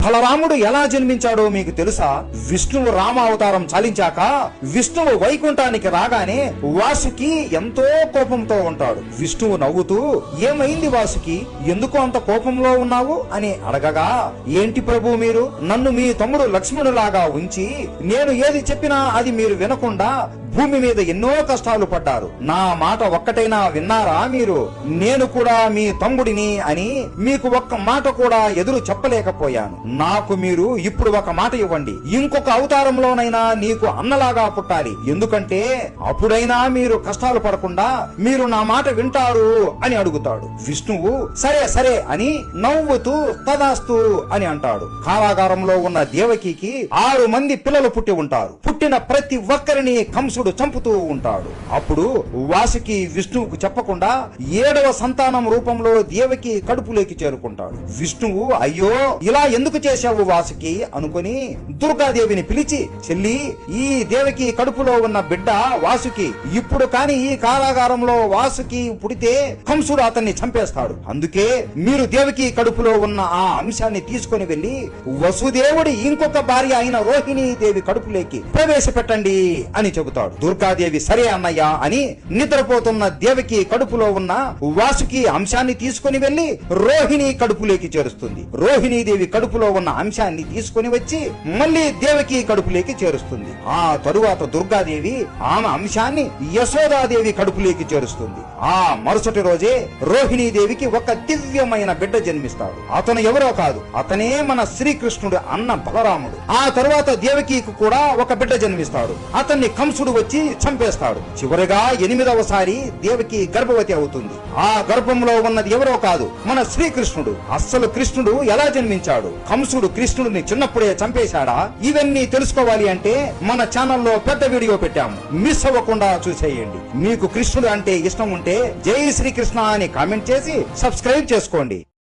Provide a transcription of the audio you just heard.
బలరాముడు ఎలా జన్మించాడో మీకు తెలుసా? విష్ణువు రామ అవతారం చాలించాక విష్ణువు వైకుంఠానికి రాగానే వాసుకి ఎంతో కోపంతో ఉంటాడు. విష్ణువు నవ్వుతూ, ఏమైంది వాసుకి, ఎందుకు అంత కోపంలో ఉన్నావు అని అడగగా, ఏంటి ప్రభు మీరు నన్ను మీ తమ్ముడు లక్ష్మణులాగా ఉంచి నేను ఏది చెప్పినా అది మీరు వినకుండా భూమి మీద ఎన్నో కష్టాలు పడ్డారు. నా మాట ఒక్కటైనా విన్నారా మీరు? నేను కూడా మీ తమ్ముడిని అని మీకు ఒక్క మాట కూడా ఎదురు చెప్పలేకపోయాను. నాకు మీరు ఇప్పుడు ఒక మాట ఇవ్వండి, ఇంకొక అవతారంలోనైనా నీకు అన్నలాగా పుట్టాలి. ఎందుకంటే అప్పుడైనా మీరు కష్టాలు పడకుండా మీరు నా మాట వింటారు అని అడుగుతాడు. విష్ణువు సరే సరే అని నవ్వుతూ తదాస్తు అని అంటాడు. కారాగారంలో ఉన్న దేవకికి 6 మంది పిల్లలు పుట్టి ఉంటారు. పుట్టిన ప్రతి ఒక్కరిని కంసుడు చంపుతూ ఉంటాడు. అప్పుడు వాసుకి విష్ణువుకు చెప్పకుండా 7వ సంతానం రూపంలో దేవకి కడుపులోకి చేరుకుంటాడు. విష్ణువు అయ్యో ఇలా ఎందుకు చేశావు వాసుకి అనుకుని దుర్గాదేవిని పిలిచి, చెల్లి, ఈ దేవకి కడుపులో ఉన్న బిడ్డ వాసుకి. ఇప్పుడు కాని ఈ కారాగారంలో వాసుకి పుడితే కంసుడు అతన్ని చంపేస్తాడు. అందుకే మీరు దేవకి కడుపులో ఉన్న ఆ అంశాన్ని తీసుకుని వెళ్లి వసుదేవుడి ఇంకొక భార్య అయిన రోహిణీ దేవి కడుపులోకి ప్రవేశపెట్టండి అని చెబుతాడు. దుర్గాదేవి సరే అన్నయ్య అని నిద్రపోతున్న దేవకి కడుపులో ఉన్న వాసుకి అంశాన్ని తీసుకుని వెళ్లి రోహిణి కడుపులోకి చేరుస్తుంది. రోహిణీదేవి కడుపులో ఉన్న అంశాన్ని తీసుకుని వచ్చి మళ్ళీ దేవకి కడుపులోకి చేరుస్తుంది. ఆ తరువాత దుర్గాదేవి ఆమె అంశాన్ని యశోదాదేవి కడుపులోకి చేరుస్తుంది. ఆ మరుసటి రోజే రోహిణీదేవికి ఒక దివ్యమైన బిడ్డ జన్మిస్తాడు. అతను ఎవరో కాదు, అతనే మన శ్రీకృష్ణుడు అన్న బలరాముడు. ఆ తరువాత దేవకికి కూడా ఒక బిడ్డ జన్మిస్తాడు. అతన్ని కంసుడు వచ్చి చంపేస్తాడు. చివరిగా 8వసారి దేవకి గర్భవతి అవుతుంది. ఆ గర్భంలో ఉన్నది ఎవరో కాదు, మన శ్రీకృష్ణుడు. అస్సలు కృష్ణుడు ఎలా జన్మించాడు? కంసుడు కృష్ణుడిని చిన్నప్పుడే చంపేశాడా? ఇవన్నీ తెలుసుకోవాలి అంటే మన ఛానల్లో పెద్ద వీడియో పెట్టాము, మిస్ అవ్వకుండా చూసేయండి. మీకు కృష్ణుడు అంటే ఇష్టం ఉంటే జై శ్రీకృష్ణ అని కామెంట్ చేసి సబ్స్క్రైబ్ చేసుకోండి.